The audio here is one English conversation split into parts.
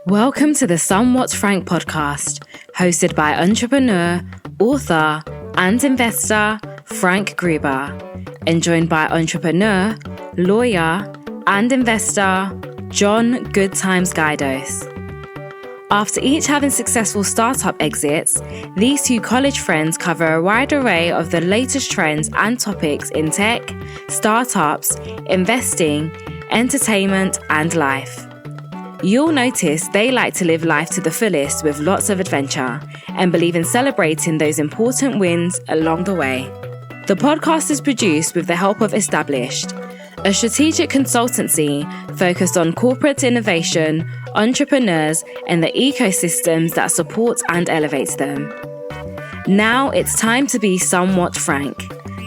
Welcome to the Somewhat Frank podcast, hosted by entrepreneur, author, and investor Frank Gruber, and joined by entrepreneur, lawyer, and investor Jon Good Times Guidos. After each having successful startup exits, these two college friends cover a wide array of the latest trends and topics in tech, startups, investing, entertainment, and life. You'll notice they like to live life to the fullest with lots of adventure and believe in celebrating those important wins along the way. The podcast is produced with the help of Established, a strategic consultancy focused on corporate innovation, entrepreneurs, and the ecosystems that support and elevate them. Now it's time to be somewhat frank.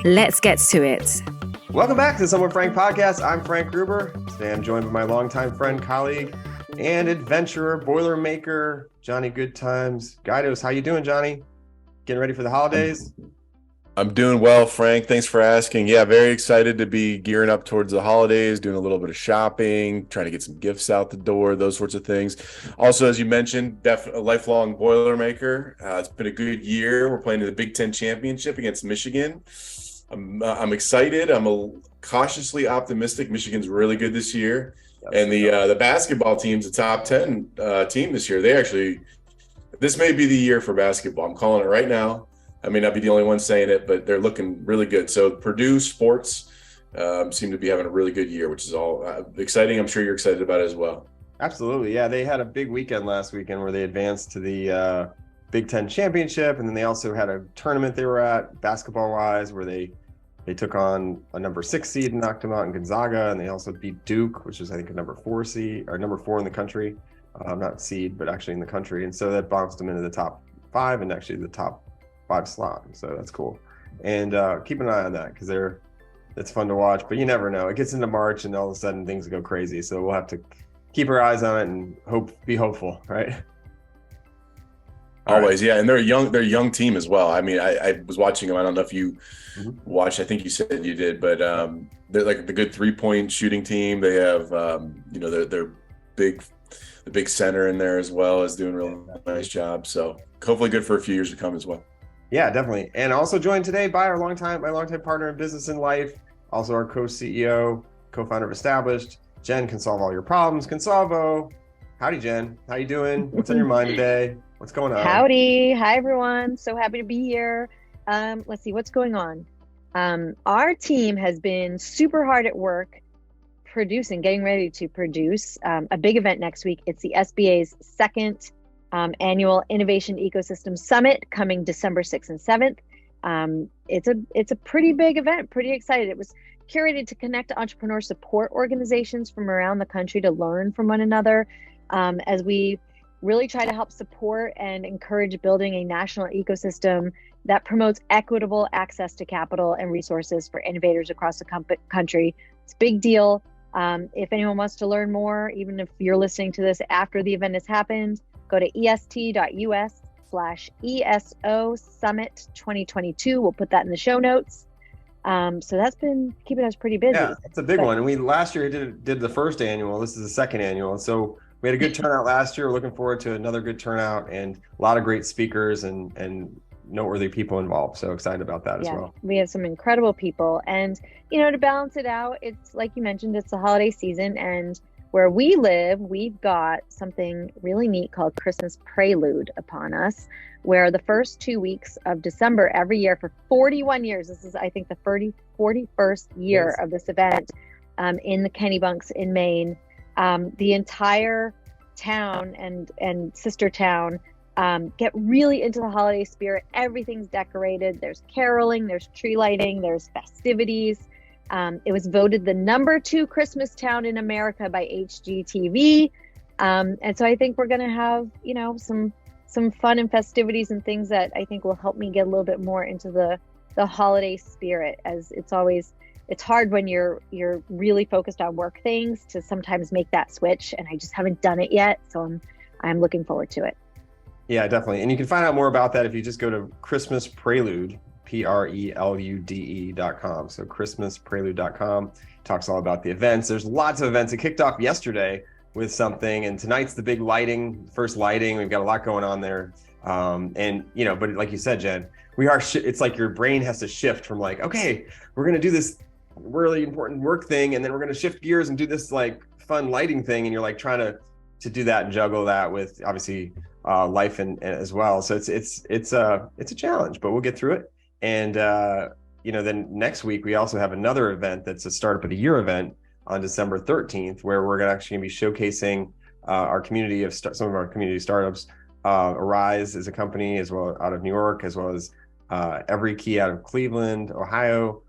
Let's get to it. Welcome back to the Somewhat Frank podcast. I'm Frank Gruber. Today I'm joined by my longtime friend, colleague, and adventurer, Boilermaker, Johnny Good Times Guidos. How you doing, Johnny? Getting ready for the holidays? I'm doing well, Frank. Thanks for asking. Yeah, very excited to be gearing up towards the holidays, doing a little bit of shopping, trying to get some gifts out the door, those sorts of things. Also, as you mentioned, a lifelong Boilermaker. It's been a good year. We're playing in the Big Ten Championship against Michigan. I'm excited. I'm cautiously optimistic. Michigan's really good this year. And the basketball team's a top 10 team this year. This may be the year for basketball. I'm calling it right now. I may not be the only one saying it, but they're looking really good. So Purdue sports seem to be having a really good year, which is all exciting. I'm sure you're excited about it as well. Absolutely. Yeah, they had a big weekend last weekend where they advanced to the Big Ten Championship. And then they also had a tournament they were at, basketball-wise, where they took on a number 6 seed and knocked them out in Gonzaga. And they also beat Duke, which is, I think, a number 4 seed, or number 4 in the country. Not seed, but actually in the country. And so that bounced them into the top 5 and actually the top 5 slot. So that's cool. And keep an eye on that because it's fun to watch, but you never know. It gets into March and all of a sudden things go crazy. So we'll have to keep our eyes on it and be hopeful, right? Always, yeah. And they're a young team as well. I mean, I was watching them. I don't know if you watched, I think you said you did, but they're like the good 3-point shooting team. They have, they're the big center in there as well is doing a real nice job. So hopefully good for a few years to come as well. Yeah, definitely. And also joined today by my longtime partner in business and life, also our co-CEO, co-founder of Established, Jen Consalvo all your problems. Consalvo, howdy, Jen. How you doing? What's on your mind today? What's going on? Howdy. Hi, everyone. So happy to be here. Let's see what's going on. Our team has been super hard at work getting ready to produce a big event next week. It's the SBA's second annual Innovation Ecosystem Summit coming December 6th and 7th. It's a pretty big event, pretty excited. It was curated to connect entrepreneur support organizations from around the country to learn from one another as we really try to help support and encourage building a national ecosystem that promotes equitable access to capital and resources for innovators across the country. It's a big deal. If anyone wants to learn more, even if you're listening to this after the event has happened, go to est.us/ESO Summit 2022. We'll put that in the show notes. So that's been keeping us pretty busy. Yeah, it's a big one. And we last year did the first annual. This is the second annual. So we had a good turnout last year. We're looking forward to another good turnout and a lot of great speakers and noteworthy people involved. So excited about that as well. We have some incredible people. And, to balance it out, it's like you mentioned, it's the holiday season. And where we live, we've got something really neat called Christmas Prelude upon us, where the first 2 weeks of December every year for 41 years, this is, I think, the 41st year of this event in the Kennebunks in Maine, the entire town and sister town get really into the holiday spirit. Everything's decorated. There's caroling, there's tree lighting, there's festivities. It was voted the number 2 Christmas town in America by HGTV. And so I think we're going to have, some fun and festivities and things that I think will help me get a little bit more into the holiday spirit, as it's hard when you're really focused on work things to sometimes make that switch. And I just haven't done it yet. So I'm looking forward to it. Yeah, definitely. And you can find out more about that if you just go to Christmas Prelude, prelude.com. So christmasprelude.com talks all about the events. There's lots of events. It kicked off yesterday with something, and tonight's the big first lighting. We've got a lot going on there. And but like you said, Jen, it's like your brain has to shift from like, okay, we're going to do this really important work thing, and then we're going to shift gears and do this like fun lighting thing. And you're like trying to do that and juggle that with obviously life and as well. So it's a challenge, but we'll get through it. And then next week we also have another event that's a startup of the year event on December 13th, where we're actually going to be showcasing our community of some of our community startups. Arise is a company as well out of New York, as well as Every Key out of Cleveland, Ohio,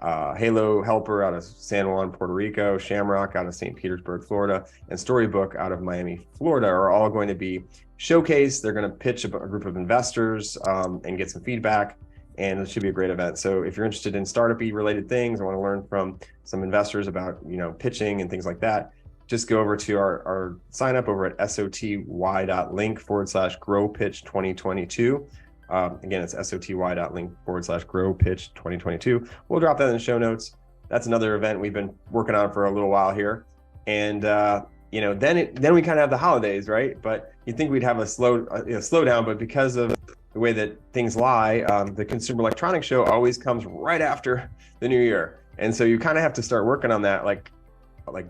Halo Helper out of San Juan, Puerto Rico, Shamrock out of St. Petersburg, Florida, and Storybook out of Miami, Florida are all going to be showcased. They're going to pitch a group of investors and get some feedback, and it should be a great event. So if you're interested in startup-y related things, I want to learn from some investors about pitching and things like that, just go over to our sign up over at soty.link/growpitch2022. Again, it's soty.link/growpitch2022. We'll drop that in the show notes. That's another event we've been working on for a little while here. And, then we kind of have the holidays, right? But you'd think we'd have a slowdown, but because of the way that things lie, the Consumer Electronics Show always comes right after the new year. And so you kind of have to start working on that like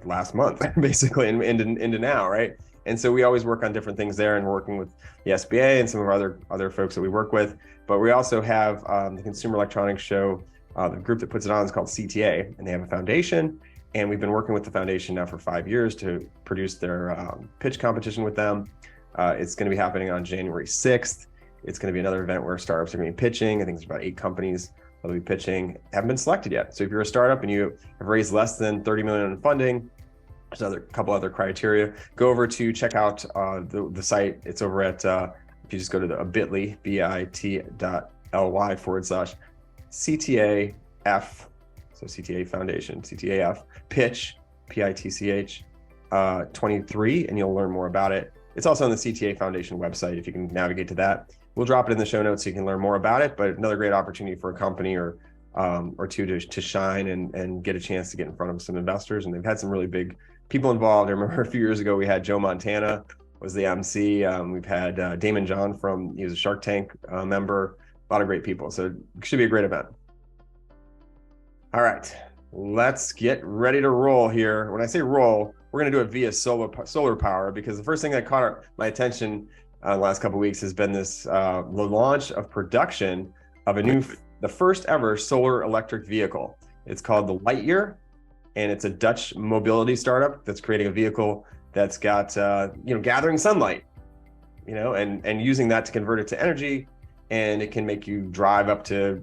last month, basically, and into now, right? And so we always work on different things there, and working with the SBA and some of our other folks that we work with. But we also have the Consumer Electronics Show. The group that puts it on is called CTA, and they have a foundation. And we've been working with the foundation now for 5 years to produce their pitch competition with them. It's going to be happening on January 6th. It's going to be another event where startups are going to be pitching. I think there's about 8 companies that'll be pitching, haven't been selected yet. So if you're a startup and you have raised less than 30 million in funding, there's a couple other criteria. Go over to check out the site. It's over at, if you just go to the bit.ly, bit.ly/CTAF, so CTA Foundation, CTAF, pitch, PITCH 23, and you'll learn more about it. It's also on the CTA Foundation website, if you can navigate to that. We'll drop it in the show notes so you can learn more about it, but another great opportunity for a company or two to shine and get a chance to get in front of some investors. And they've had some really big people involved. I remember a few years ago, we had Joe Montana was the MC. We've had Damon John he was a Shark Tank member, a lot of great people. So it should be a great event. All right, let's get ready to roll here. When I say roll, we're going to do it via solar power, because the first thing that caught my attention the last couple of weeks has been this the launch of production of the first ever solar electric vehicle. It's called the Lightyear, and it's a Dutch mobility startup that's creating a vehicle that's got gathering sunlight, and using that to convert it to energy, and it can make you drive up to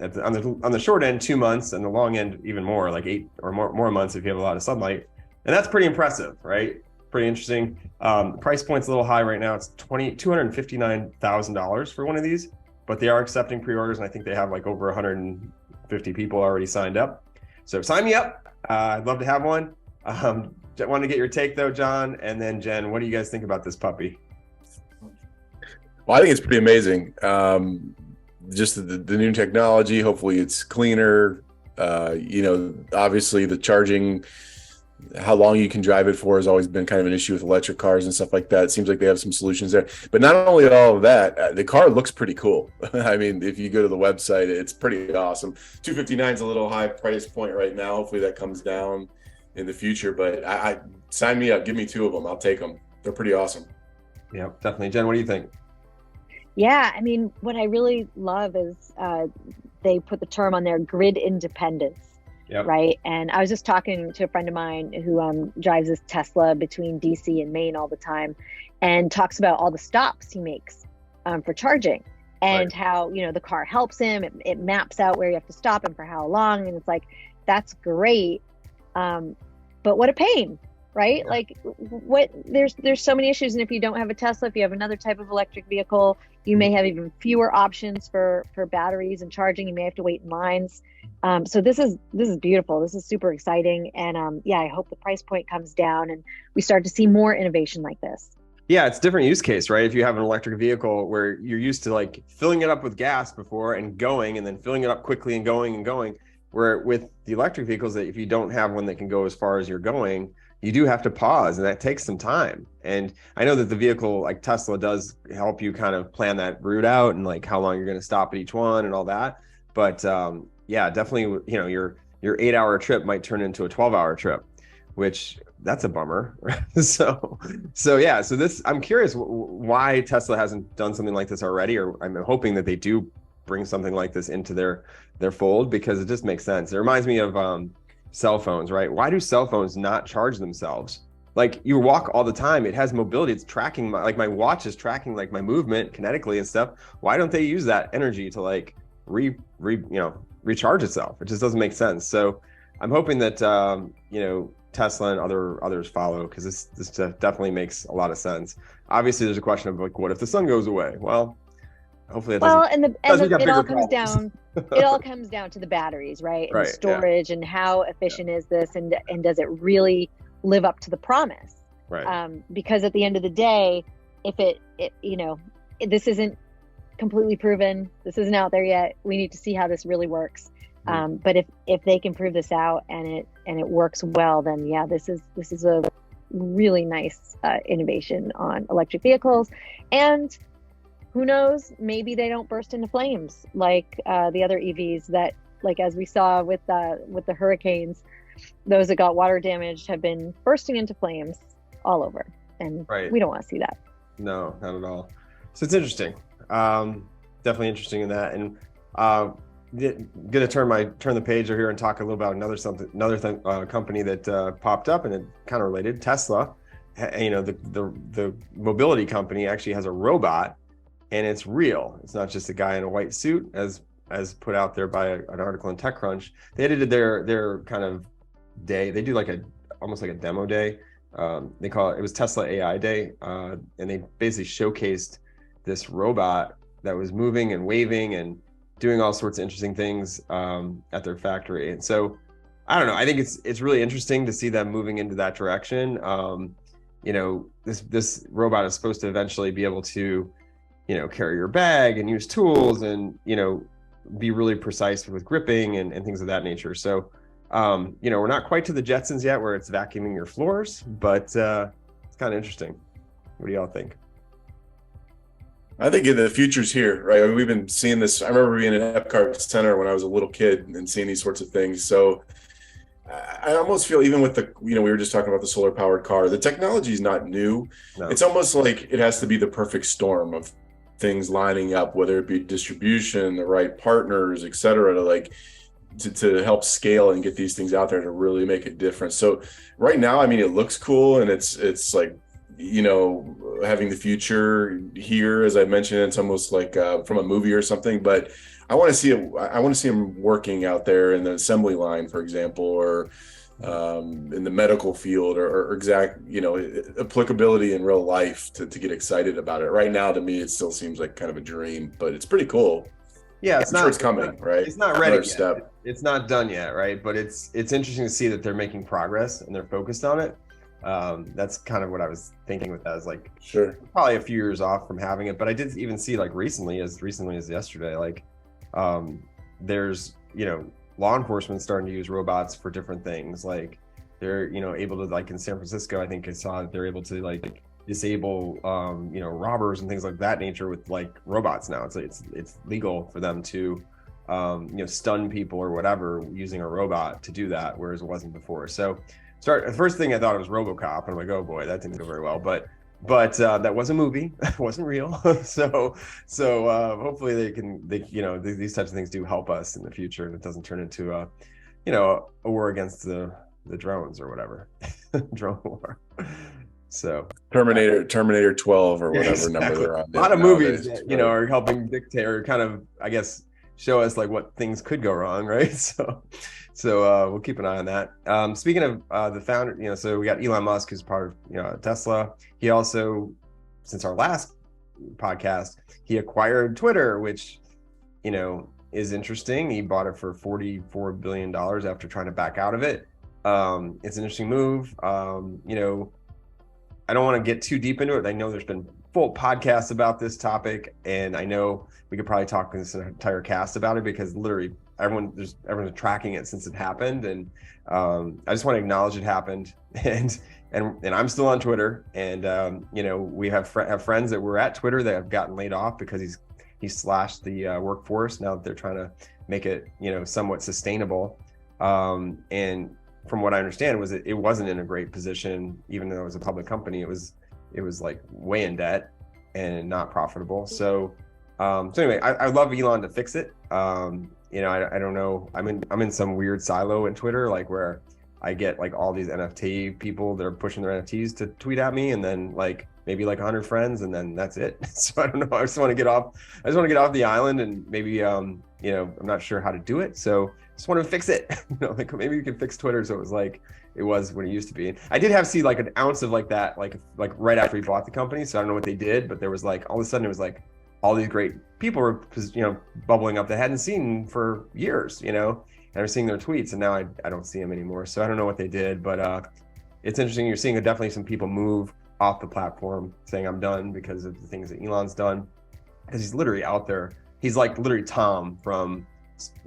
on the short end 2 months, and the long end even more, like 8 or more months if you have a lot of sunlight. And that's pretty impressive, right? Pretty interesting. The price point's a little high right now. It's $259,000 for one of these, but they are accepting pre-orders, and I think they have like over 150 people already signed up. So sign me up. I'd love to have one. Want to get your take though, John, and then Jen, what do you guys think about this puppy? Well, I think it's pretty amazing. Just the new technology. Hopefully it's cleaner. Obviously the charging, how long you can drive it for has always been kind of an issue with electric cars and stuff like that. It seems like they have some solutions there. But not only all of that, the car looks pretty cool. I mean, if you go to the website, it's pretty awesome. $259 is a little high price point right now. Hopefully that comes down in the future. But I sign me up. Give me 2 of them. I'll take them. They're pretty awesome. Yeah, definitely. Jen, what do you think? Yeah, I mean, what I really love is they put the term on there, grid independence. Yep. Right. And I was just talking to a friend of mine who drives this Tesla between DC and Maine all the time, and talks about all the stops he makes for charging, and how, the car helps him. It maps out where you have to stop and for how long. And it's like, that's great. But what a pain, right? Yeah. Like there's so many issues. And if you don't have a Tesla, if you have another type of electric vehicle, you may have even fewer options for batteries and charging. You may have to wait in lines. So this is beautiful. This is super exciting. And I hope the price point comes down and we start to see more innovation like this. Yeah, it's a different use case, right? If you have an electric vehicle where you're used to like filling it up with gas before and going, and then filling it up quickly and going, where with the electric vehicles, that if you don't have one that can go as far as you're going, you do have to pause, and that takes some time. And I know that the vehicle like Tesla does help you kind of plan that route out and like how long you're going to stop at each one and all that. But yeah, definitely, your 8-hour trip might turn into a 12-hour trip, which that's a bummer. So yeah, so this, I'm curious why Tesla hasn't done something like this already, or I'm hoping that they do bring something like this into their fold, because it just makes sense. It reminds me of cell phones, right? Why do cell phones not charge themselves? Like, you walk all the time, it has mobility, it's tracking my watch is tracking like my movement kinetically and stuff. Why don't they use that energy to like recharge itself? It just doesn't make sense. So I'm hoping that Tesla and others follow, because this definitely makes a lot of sense. Obviously, there's a question of like, what if the sun goes away? Well, hopefully it doesn't. It all comes down. It all comes down to the batteries, right? And Right, the storage, and how efficient is this, and does it really live up to the promise? Right. Because at the end of the day, if this isn't completely proven, this isn't out there yet. We need to see how this really works. But if they can prove this out and it works well, then yeah, this is a really nice innovation on electric vehicles. And who knows, maybe they don't burst into flames like the other EVs that, like as we saw with the hurricanes, those that got water damaged have been bursting into flames all over, and we don't want to see that. No, not at all. So it's interesting. Definitely interesting in that. And gonna turn the page here and talk a little about another company that popped up, and it kind of related. Tesla, the mobility company, actually has a robot, and it's real. It's not just a guy in a white suit, as put out there by an article in TechCrunch. They edited their kind of day. They do almost like a demo day. They call it was Tesla AI Day, and they basically showcased this robot that was moving and waving and doing all sorts of interesting things at their factory. And so, I don't know, I think it's really interesting to see them moving into that direction. This robot is supposed to eventually be able to, carry your bag and use tools and, be really precise with gripping and things of that nature. So, we're not quite to the Jetsons yet where it's vacuuming your floors, but it's kind of interesting. What do y'all think? I think the future's here, right? I mean, we've been seeing this. I remember being at Epcot Center when I was a little kid and seeing these sorts of things. So I almost feel, even with we were just talking about the solar powered car, the technology is not new. No. It's almost like it has to be the perfect storm of things lining up, whether it be distribution, the right partners, et cetera, to help scale and get these things out there to really make a difference. So right now, I mean, it looks cool, and it's like, having the future here, as I mentioned, it's almost like from a movie or something. But I want to see it. I want to see them working out there in the assembly line, for example, or in the medical field, or exact, applicability in real life to get excited about it. Right now, to me, it still seems like kind of a dream, but it's pretty cool. Yeah, it's coming, right? It's not ready yet. It's not done yet, right? But it's interesting to see that they're making progress and they're focused on it. That's kind of what I was thinking with that, is like, sure, probably a few years off from having it. But I did even see, like, recently as yesterday, like there's law enforcement starting to use robots for different things. Like they're able to, like in San Francisco, I think I saw that they're able to like disable robbers and things like that nature with like robots now. It's legal for them to stun people or whatever using a robot to do that, whereas it wasn't before. So the first thing I thought it was RoboCop, and I'm like, oh boy, that didn't go very well. But that was a movie. It wasn't real. so hopefully these types of things do help us in the future, and it doesn't turn into a war against the drones or whatever. Drone war. So Terminator 12 or whatever exactly. Number they're on. A lot of movies that, are helping dictate, or kind of, I guess, show us like what things could go wrong, right? So we'll keep an eye on that. Speaking of the founder, so we got Elon Musk, who's part of Tesla. He also, since our last podcast, he acquired Twitter, which is interesting. He bought it for $44 billion after trying to back out of it. It's an interesting move. I don't want to get too deep into it. I know there's been full podcasts about this topic, and I know we could probably talk this entire cast about it because literally everyone's tracking it since it happened. And I just want to acknowledge it happened. And I'm still on Twitter, and we have friends that were at Twitter that have gotten laid off because he's slashed the workforce. Now that they're trying to make it somewhat sustainable. And from what I understand was it wasn't in a great position, even though it was a public company. It was like way in debt and not profitable. So anyway, I love Elon to fix it. I don't know. I'm in some weird silo in Twitter, like where I get like all these NFT people that are pushing their NFTs to tweet at me, and then like maybe like 100 friends, and then that's it. So I don't know. I just want to get off the island, and maybe I'm not sure how to do it. So just want to fix it. Like maybe you can fix Twitter so it was like it was when it used to be. I did see like an ounce of like that, like right after we bought the company. So I don't know what they did, but there was like all of a sudden it was like all these great people were bubbling up that I hadn't seen for years, and I was seeing their tweets, and now I don't see them anymore. So I don't know what they did, but it's interesting. You're seeing definitely some people move off the platform saying I'm done because of the things that Elon's done, because he's literally out there. He's like literally Tom from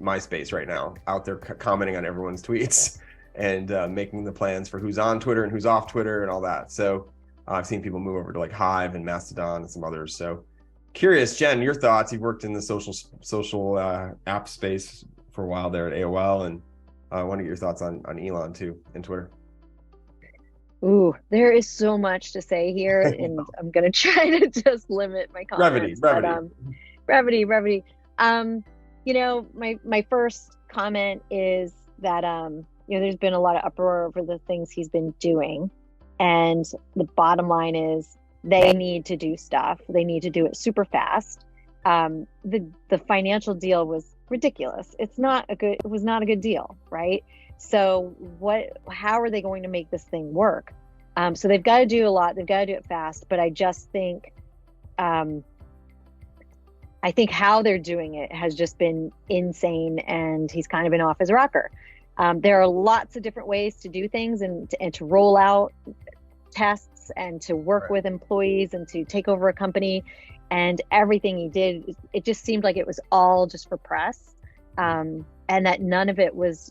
MySpace right now, out there commenting on everyone's tweets and making the plans for who's on Twitter and who's off Twitter and all that. So I've seen people move over to like Hive and Mastodon and some others. So curious, Jen, your thoughts. You've worked in the social app space for a while there at AOL, and I want to get your thoughts on Elon too and Twitter. Ooh, there is so much to say here, and I'm gonna try to just limit my comments. Brevity. My first comment is that there's been a lot of uproar over the things he's been doing, and the bottom line is they need to do stuff. They need to do it super fast. The financial deal was ridiculous. It was not a good deal, right? So how are they going to make this thing work? So they've got to do a lot. They've got to do it fast. But I just think, I think how they're doing it has just been insane, and he's kind of been off his rocker. There are lots of different ways to do things and to roll out tests and to work with employees and to take over a company. And everything he did, it just seemed like it was all just for press, and that none of it was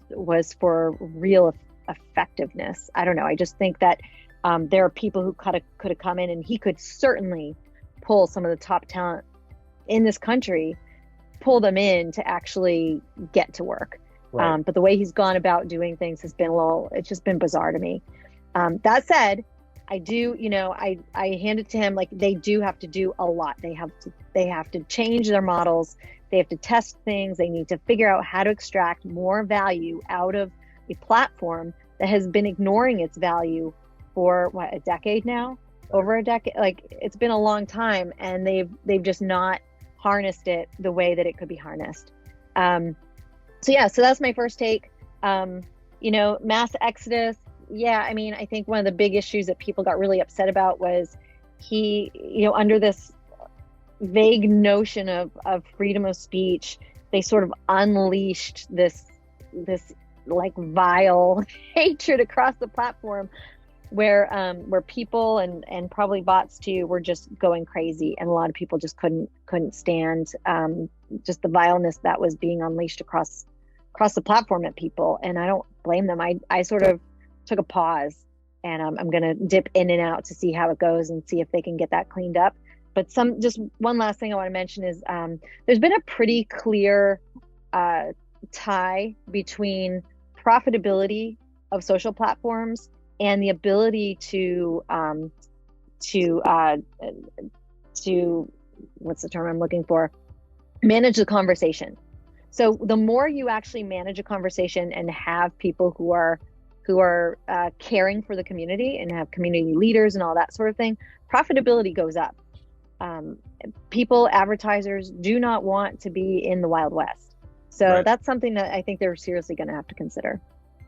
for real effectiveness. I don't know. I just think that there are people who could have come in, and he could certainly pull some of the top talent in this country, pull them in to actually get to work. Right. But the way he's gone about doing things has been it's just been bizarre to me. That said, I do, I hand it to him. Like, they do have to do a lot. They have to change their models. They have to test things. They need to figure out how to extract more value out of a platform that has been ignoring its value for a decade now, over a decade. Like, it's been a long time, and they've just not harnessed it the way that it could be harnessed. So that's my first take. Mass exodus. Yeah, I mean, I think one of the big issues that people got really upset about was he, under this vague notion of freedom of speech, they sort of unleashed this like vile hatred across the platform where people and probably bots too were just going crazy, and a lot of people just couldn't stand just the vileness that was being unleashed across the platform at people. And I don't blame them. I sort of took a pause, and I'm going to dip in and out to see how it goes and see if they can get that cleaned up. But just one last thing I want to mention is there's been a pretty clear tie between profitability of social platforms and the ability to what's the term I'm looking for? Manage the conversation. So the more you actually manage a conversation and have people who are caring for the community and have community leaders and all that sort of thing, profitability goes up. Advertisers do not want to be in the Wild West. So That's something that I think they're seriously going to have to consider.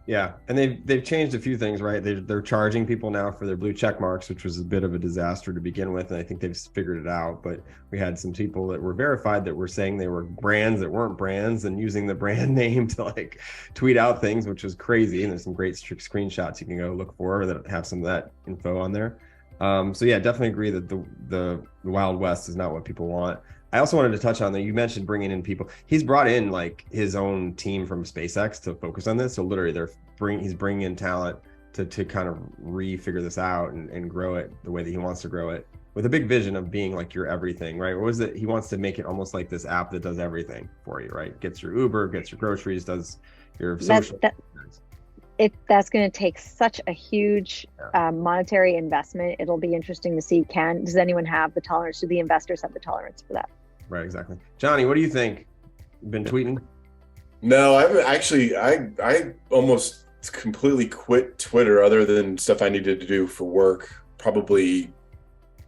Yeah, and they've changed a few things, right? They're charging people now for their blue check marks, which was a bit of a disaster to begin with, and I think they've figured it out. But we had some people that were verified that were saying they were brands that weren't brands and using the brand name to like tweet out things, which was crazy. And there's some great screenshots you can go look for that have some of that info on there. So yeah, definitely agree that the Wild West is not what people want. I also wanted to touch on that. You mentioned bringing in people. He's brought in like his own team from SpaceX to focus on this. So literally, he's bringing in talent to kind of refigure this out and grow it the way that he wants to grow it, with a big vision of being like your everything, right? What was it? He wants to make it almost like this app that does everything for you, right? Gets your Uber, gets your groceries, does your social. That's going to take such a huge monetary investment. It'll be interesting to see, does anyone have the tolerance? Do the investors have the tolerance for that? Right, exactly. Johnny, what do you think? Been tweeting? No, I almost completely quit Twitter, other than stuff I needed to do for work, probably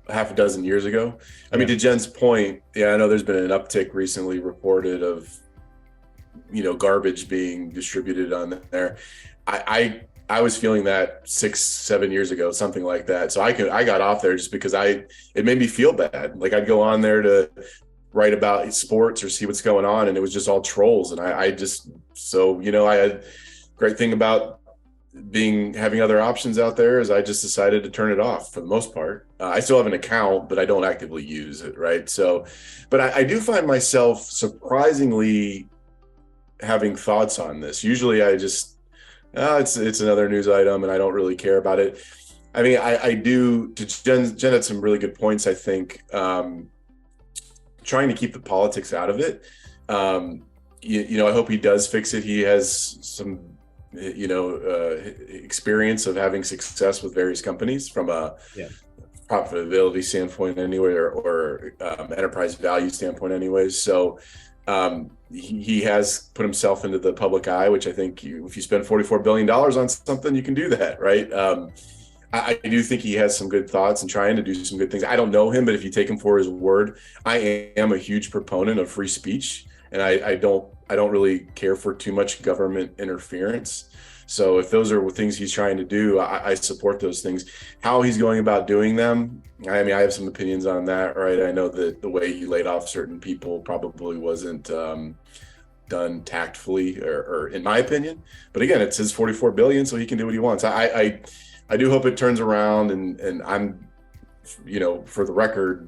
half a dozen years ago. I mean, to Jen's point, yeah, I know there's been an uptick recently reported of, garbage being distributed on there. I was feeling that 6-7 years ago, something like that. So I got off there just because it made me feel bad. Like I'd go on there to write about sports or see what's going on, and it was just all trolls. And I had great thing about having other options out there is I just decided to turn it off for the most part. I still have an account, but I don't actively use it. Right. So, but I do find myself surprisingly having thoughts on this. Usually I just, it's another news item and I don't really care about it. I mean, I do, Jen had some really good points, I think, trying to keep the politics out of it. I hope he does fix it. He has some, experience of having success with various companies from a profitability standpoint anyway, or enterprise value standpoint anyways. So he has put himself into the public eye, which I think if you spend $44 billion on something, you can do that, right? I do think he has some good thoughts and trying to do some good things. I don't know him, but if you take him for his word, I am a huge proponent of free speech, and I don't really care for too much government interference. So if those are things he's trying to do, I support those things. How he's going about doing them, I mean, I have some opinions on that, right? I know that the way he laid off certain people probably wasn't done tactfully, or in my opinion. But again, it's his $44 billion, so he can do what he wants. I do hope it turns around, and I'm, for the record,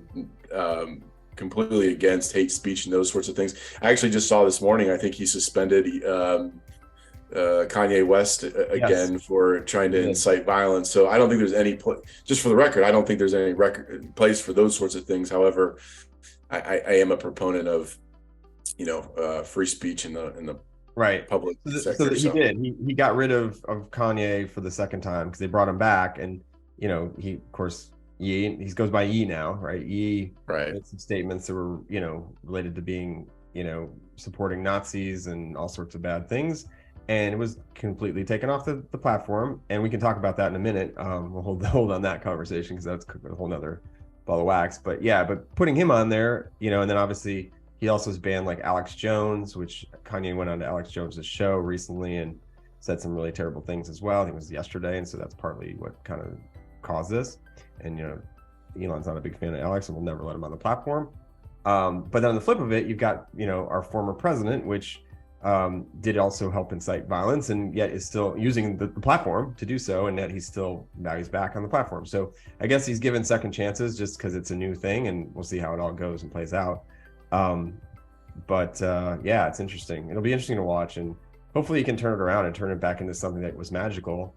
completely against hate speech and those sorts of things. I actually just saw this morning, I think he suspended Kanye West again for trying to incite violence. So I don't think there's any just for the record, I don't think there's any place for those sorts of things. However, I am a proponent of, free speech in the right public sector. So he got rid of Kanye for the second time because they brought him back, and he, of course, he goes by Ye now, right? Ye made some statements that were related to being supporting Nazis and all sorts of bad things, and it was completely taken off the platform. And we can talk about that in a minute. We'll hold on that conversation because that's a whole nother ball of wax. But putting him on there, and then obviously he also has banned like Alex Jones, which Kanye went on to Alex Jones's show recently and said some really terrible things as well. I think it was yesterday, and so that's partly what kind of caused this. And Elon's not a big fan of Alex and will never let him on the platform. But then on the flip of it, you've got our former president, which did also help incite violence, and yet is still using the platform to do so, and yet he's back on the platform. So I guess he's given second chances just because it's a new thing, and we'll see how it all goes and plays out. But it's interesting. It'll be interesting to watch, and hopefully he can turn it around and turn it back into something that was magical,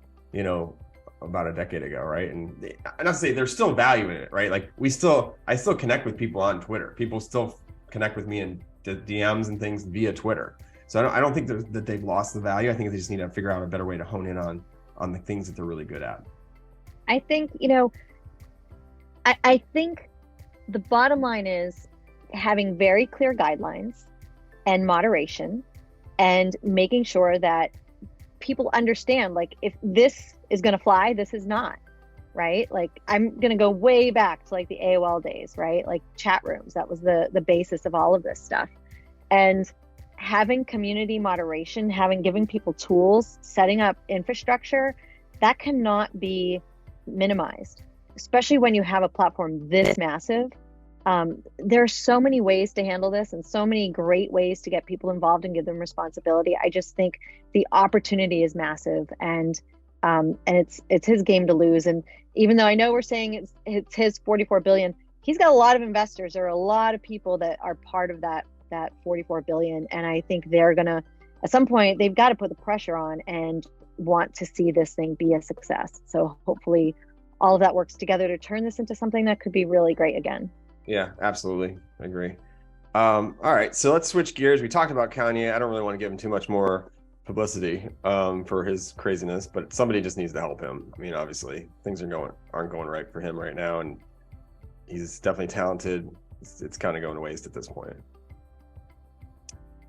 about a decade ago, right? And not to say there's still value in it, right? Like I still connect with people on Twitter. People still connect with me in DMs and things via Twitter. So I don't think that they've lost the value. I think they just need to figure out a better way to hone in on the things that they're really good at. I think, I think the bottom line is having very clear guidelines and moderation, and making sure that people understand, like, if this is going to fly, this is not, right? Like, I'm going to go way back to like the AOL days, right? Like chat rooms, that was the basis of all of this stuff. And having community moderation, giving people tools, setting up infrastructure, that cannot be minimized, especially when you have a platform this massive. There are so many ways to handle this and so many great ways to get people involved and give them responsibility. I just think the opportunity is massive, and And it's his game to lose. And even though I know we're saying it's his 44 billion, he's got a lot of investors. There are a lot of people that are part of that 44 billion. And I think they're gonna, at some point, they've got to put the pressure on and want to see this thing be a success. So hopefully all of that works together to turn this into something that could be really great again. Yeah, absolutely. I agree. All right, so let's switch gears. We talked about Kanye. I don't really want to give him too much more publicity for his craziness, but somebody just needs to help him. I mean, obviously things aren't going right for him right now, and he's definitely talented. It's kind of going to waste at this point.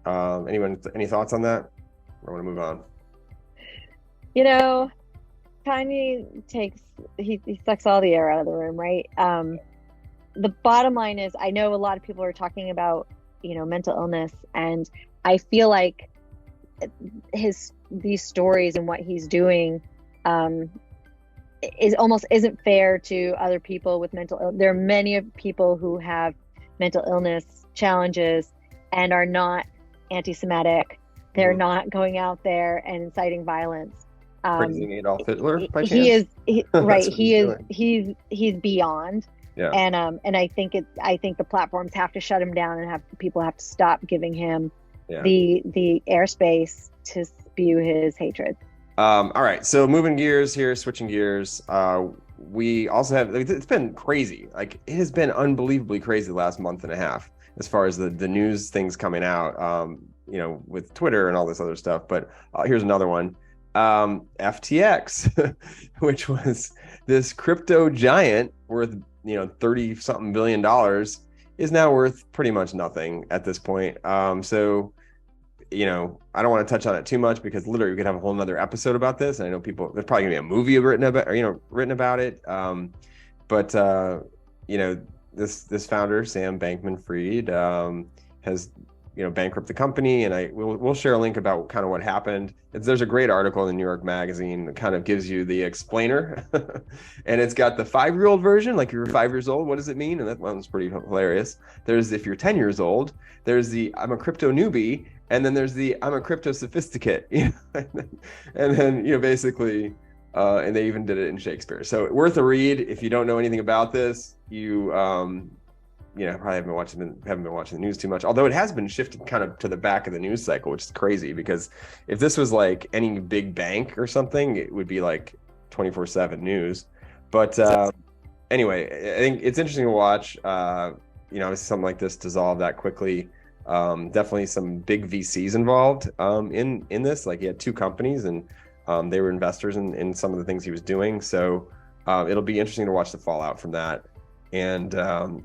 Any thoughts on that? I want to move on. You know, Kanye he sucks all the air out of the room, right? The bottom line is, I know a lot of people are talking about, mental illness, and I feel like these stories and what he's doing isn't fair to other people with mental illness. There are many people who have mental illness challenges and are not anti-Semitic. They're not going out there and inciting violence. Praising Adolf Hitler by chance? He's beyond. Yeah. And I think the platforms have to shut him down, and people have to stop giving him the airspace to spew his hatred. All right, so switching gears. We also have, it's been crazy. Like, it has been unbelievably crazy the last month and a half as far as the news things coming out, with Twitter and all this other stuff. But here's another one. FTX, which was this crypto giant worth 30 something billion dollars, is now worth pretty much nothing at this point. So I don't want to touch on it too much, because literally we could have a whole nother episode about this, and I know there's probably gonna be a movie written about it. But this founder, Sam Bankman-Fried, has bankrupt the company, and we'll share a link about kind of what happened. There's a great article in the New York Magazine that kind of gives you the explainer, and it's got the 5-year-old version, like, if you're 5 years old, what does it mean? And that one's pretty hilarious. There's, if you're 10 years old, there's the I'm a crypto newbie, and then there's the I'm a crypto sophisticate, and then basically, and they even did it in Shakespeare. So worth a read if you don't know anything about this. You probably haven't been watching the news too much, although it has been shifted kind of to the back of the news cycle, which is crazy, because if this was like any big bank or something, it would be like 24/7 news. But anyway, I think it's interesting to watch. Obviously something like this dissolve that quickly. Definitely some big VCs involved in this. Like, he had 2 companies, and they were investors in some of the things he was doing. So it'll be interesting to watch the fallout from that. And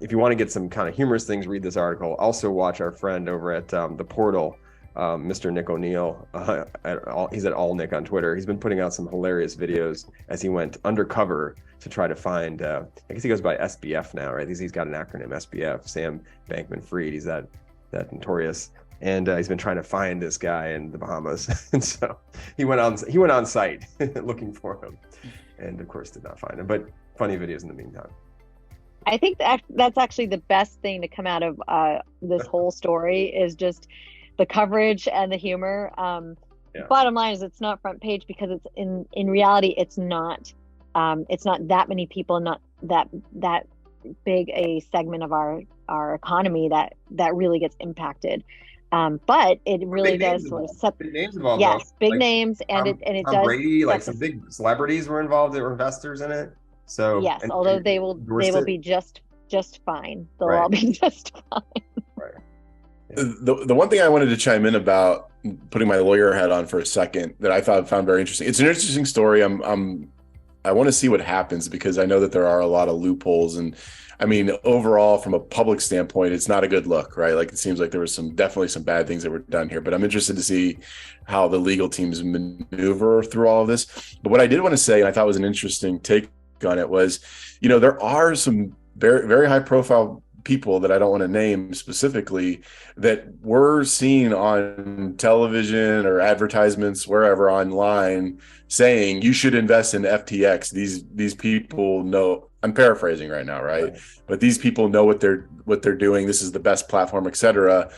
if you want to get some kind of humorous things, read this article. Also watch our friend over at The Portal, Mr. Nick O'Neill. He's at All Nick on Twitter. He's been putting out some hilarious videos as he went undercover to try to find, I guess he goes by SBF now, right? He's got an acronym, SBF, Sam Bankman-Fried. He's that notorious. And he's been trying to find this guy in the Bahamas. And so he went on site looking for him, and of course did not find him, but funny videos in the meantime. I think that's actually the best thing to come out of this whole story, is just the coverage and the humor. Bottom line is, it's not front page because it's in reality, it's not that many people, not that big a segment of our economy that really gets impacted. But it really does sort of set big names involved. Yes, though. big names, and it Tom does. Brady, like some big celebrities were involved. They were investors in it. So yes, although they will be just fine. They'll all be just fine. Right. Yeah. The one thing I wanted to chime in about, putting my lawyer hat on for a second, that I found very interesting. It's an interesting story. I want to see what happens, because I know that there are a lot of loopholes, and I mean, overall, from a public standpoint, it's not a good look, right? Like, it seems like there was definitely some bad things that were done here, but I'm interested to see how the legal teams maneuver through all of this. But what I did want to say, and I thought was an interesting take on it, was, there are some very, very high profile people that I don't want to name specifically that were seen on television or advertisements wherever online saying you should invest in FTX. These people know, I'm paraphrasing right now, right? But these people know what they're doing. This is the best platform, etc.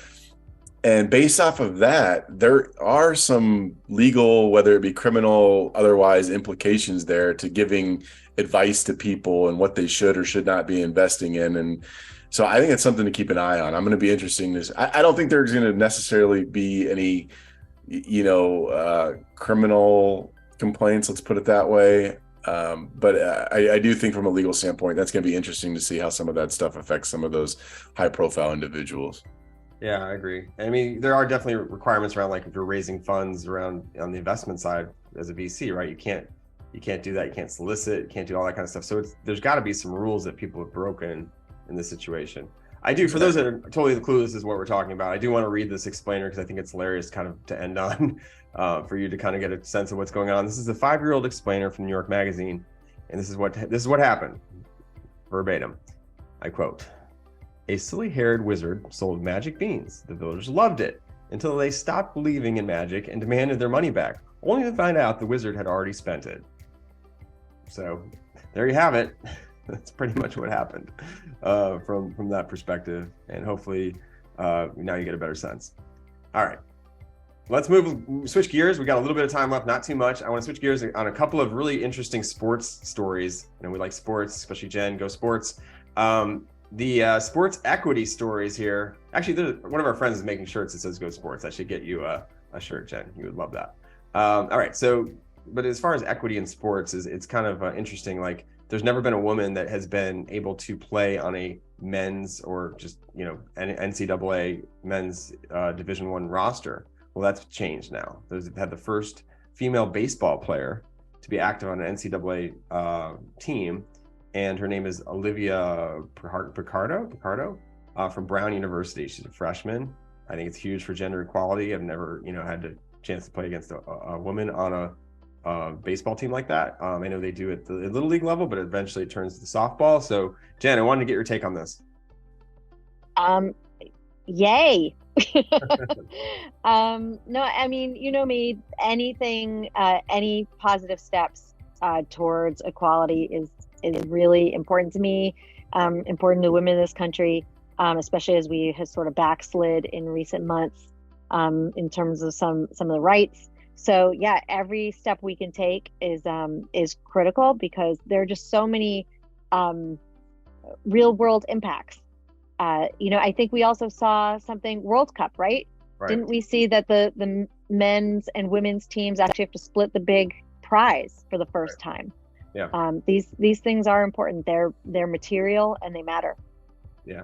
And based off of that, there are some legal, whether it be criminal, otherwise implications there to giving advice to people and what they should or should not be investing in. And so I think it's something to keep an eye on. I'm going to be interesting. I don't think there's going to necessarily be any, criminal complaints, let's put it that way. But I do think from a legal standpoint, that's going to be interesting to see how some of that stuff affects some of those high profile individuals. Yeah, I agree. I mean, there are definitely requirements around, like, if you're raising funds around on the investment side as a VC, right? You can't do that. You can't solicit. You can't do all that kind of stuff. So there's got to be some rules that people have broken in this situation. I do, for those that are totally clueless as what we're talking about, I do want to read this explainer because I think it's hilarious kind of to end on for you to kind of get a sense of what's going on. This is the 5-year-old explainer from New York Magazine. And this is what happened. Verbatim. I quote, "A silly-haired wizard sold magic beans. The villagers loved it until they stopped believing in magic and demanded their money back, only to find out the wizard had already spent it." So there you have it. That's pretty much what happened from that perspective. And hopefully now you get a better sense. All right. Let's switch gears. We got a little bit of time left, not too much. I want to switch gears on a couple of really interesting sports stories. We like sports, especially Jen, go sports. The sports equity stories here. Actually, one of our friends is making shirts that says "Go Sports." I should get you a shirt, Jen. You would love that. All right. So, but as far as equity in sports, it's kind of interesting. Like, there's never been a woman that has been able to play on a men's or just an NCAA men's Division I roster. Well, that's changed now. They've had the first female baseball player to be active on an NCAA team. And her name is Olivia Picardo from Brown University. She's a freshman. I think it's huge for gender equality. I've never, had the chance to play against a woman on a baseball team like that. I know they do at the little league level, but eventually it turns to softball. So, Jen, I wanted to get your take on this. Yay. No, I mean, you know me, anything, any positive steps towards equality is really important to me, important to women in this country, especially as we have sort of backslid in recent months in terms of some of the rights. So yeah, every step we can take is critical because there are just so many real world impacts. I think we also saw something World Cup, right? Didn't we see that the men's and women's teams actually have to split the big prize for the first time? Yeah. These things are important. They're material and they matter. Yeah.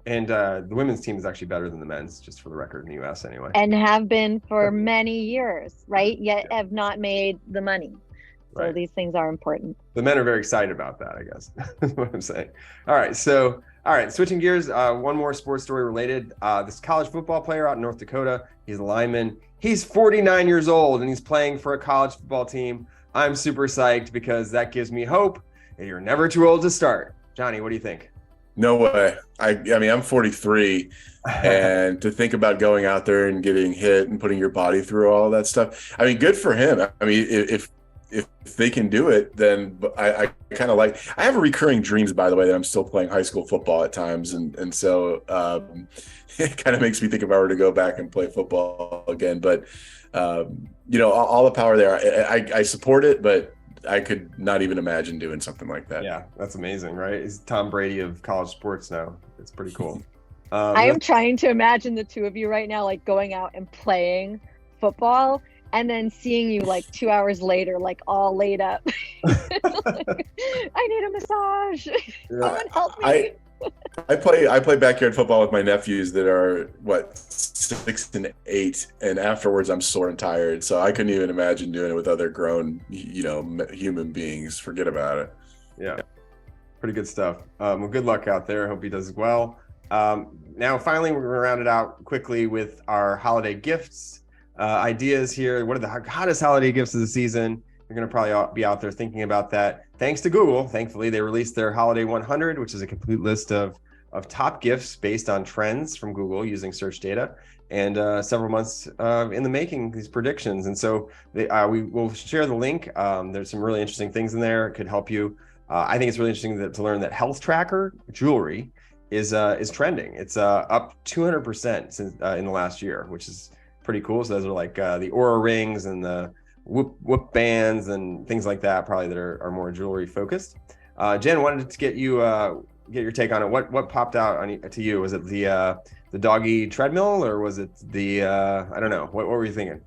And the women's team is actually better than the men's, just for the record, in the U.S. anyway. And have been for many years, right? Yet have not made the money. So these things are important. The men are very excited about that, I guess. That's what I'm saying. All right. Switching gears. One more sports story related. This college football player out in North Dakota. He's a lineman. He's 49 years old and he's playing for a college football team. I'm super psyched because that gives me hope that you're never too old to start. Johnny, what do you think? No way. I mean, I'm 43, and to think about going out there and getting hit and putting your body through all that stuff. I mean, good for him. I mean, if they can do it, then I kind of like. I have recurring dreams, by the way, that I'm still playing high school football at times, and so it kind of makes me think if I were to go back and play football again. But all the power there. I support it, but I could not even imagine doing something like that. Yeah, that's amazing, right? He's Tom Brady of college sports now. It's pretty cool. I am trying to imagine the two of you right now, like going out and playing football and then seeing you like 2 hours later, like all laid up. Like, I need a massage. Someone help me. I play backyard football with my nephews that are 6 and 8, and afterwards I'm sore and tired. So I couldn't even imagine doing it with other grown, human beings. Forget about it. Yeah, pretty good stuff. Well, good luck out there. I hope he does well. Now, finally, we're going to round it out quickly with our holiday gifts ideas here. What are the hottest holiday gifts of the season? You're going to probably be out there thinking about that. Thanks to Google, thankfully, they released their Holiday 100, which is a complete list of top gifts based on trends from Google using search data, and several months in the making, these predictions. And so we will share the link. There's some really interesting things in there. It could help you. I think it's really interesting to learn that health tracker jewelry is trending. It's up 200% since in the last year, which is pretty cool. So those are like the Aura rings and the whoop bands and things like that, probably that are more jewelry focused. Jen, wanted to get your take on it. What popped out to you? Was it the doggy treadmill, or was it the I don't know. What were you thinking?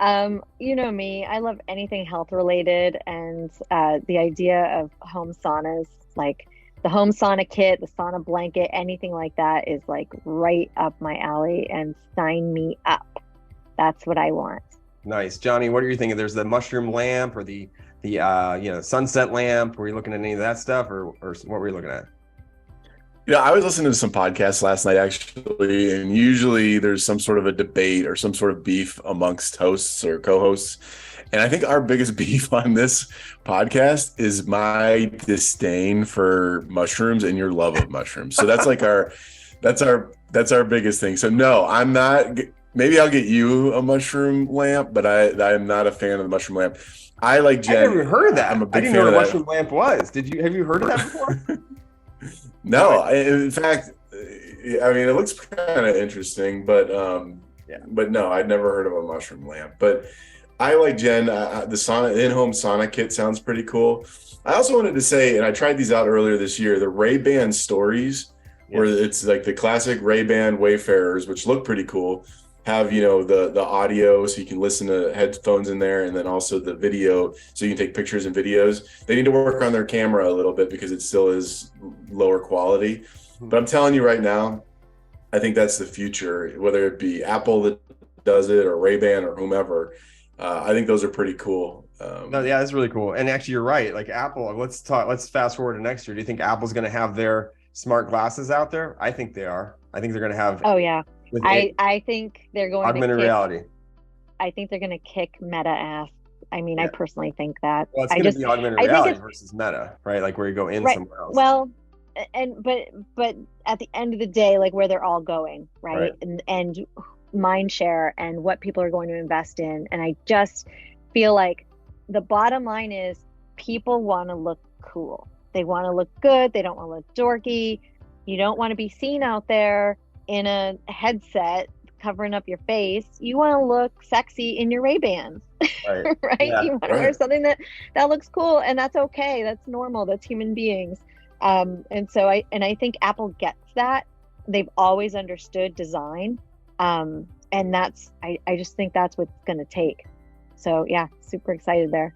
You know me, I love anything health related, and the idea of home saunas, like the home sauna kit, the sauna blanket, anything like that is like right up my alley, and sign me up. That's what I want. Nice. Johnny, what are you thinking? There's the mushroom lamp or the sunset lamp. Were you looking at any of that stuff, or what were you looking at? I was listening to some podcasts last night, actually, and usually there's some sort of a debate or some sort of beef amongst hosts or co-hosts. And I think our biggest beef on this podcast is my disdain for mushrooms and your love of mushrooms. So that's like that's our biggest thing. So no, I'm not. Maybe I'll get you a mushroom lamp, but I'm not a fan of the mushroom lamp. I like Jen. I never heard of that. I'm a big I didn't fan know what a of mushroom lamp was. Have you heard of that before? No, in fact, I mean, it looks kind of interesting, but but no, I'd never heard of a mushroom lamp. But I like Jen. The in-home sauna kit sounds pretty cool. I also wanted to say, and I tried these out earlier this year, the Ray-Ban Stories, where it's like the classic Ray-Ban Wayfarers, which look pretty cool. Have the audio, so you can listen to headphones in there, and then also the video, so you can take pictures and videos. They need to work on their camera a little bit because it still is lower quality. But I'm telling you right now, I think that's the future. Whether it be Apple that does it or Ray-Ban or whomever, I think those are pretty cool. No, yeah, that's really cool. And actually, you're right. Like Apple, let's fast forward to next year. Do you think Apple's going to have their smart glasses out there? I think they are. I think they're going to have. Oh yeah. I think they're going augmented reality. I think they're going to kick Meta ass. I mean, I personally think that. Well, it's going to be augmented reality versus Meta, right? Like where you go in somewhere else. Well, but at the end of the day, like where they're all going, right? And mind share and what people are going to invest in. And I just feel like the bottom line is people want to look cool. They want to look good. They don't want to look dorky. You don't want to be seen out there in a headset covering up your face. You want to look sexy in your Ray-Bans, right? Yeah, you want to wear something that looks cool, and that's okay. That's normal. That's human beings. And so I think Apple gets that. They've always understood design. And that's, I just think that's what's going to take. So yeah, super excited there.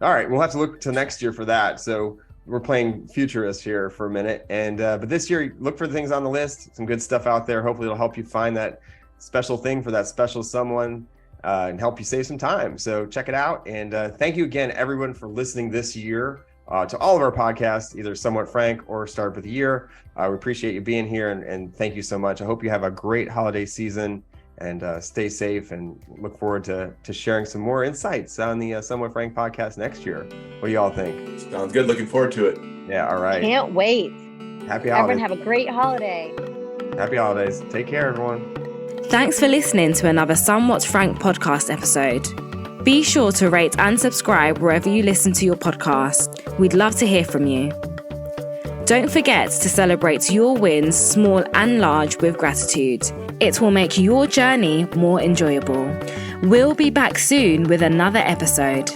All right. We'll have to look to next year for that. So we're playing futurist here for a minute. And, but this year, look for the things on the list, some good stuff out there. Hopefully it'll help you find that special thing for that special someone and help you save some time. So check it out. And thank you again, everyone, for listening this year to all of our podcasts, either Somewhat Frank or Start with the Year. We appreciate you being here and thank you so much. I hope you have a great holiday season and stay safe, and look forward to sharing some more insights on the Somewhat Frank podcast next year. What do you all think? Sounds good. Looking forward to it. Yeah. All right. Can't wait. Happy holidays. Everyone have a great holiday. Happy holidays. Take care, everyone. Thanks for listening to another Somewhat Frank podcast episode. Be sure to rate and subscribe wherever you listen to your podcast. We'd love to hear from you. Don't forget to celebrate your wins, small and large, with gratitude. It will make your journey more enjoyable. We'll be back soon with another episode.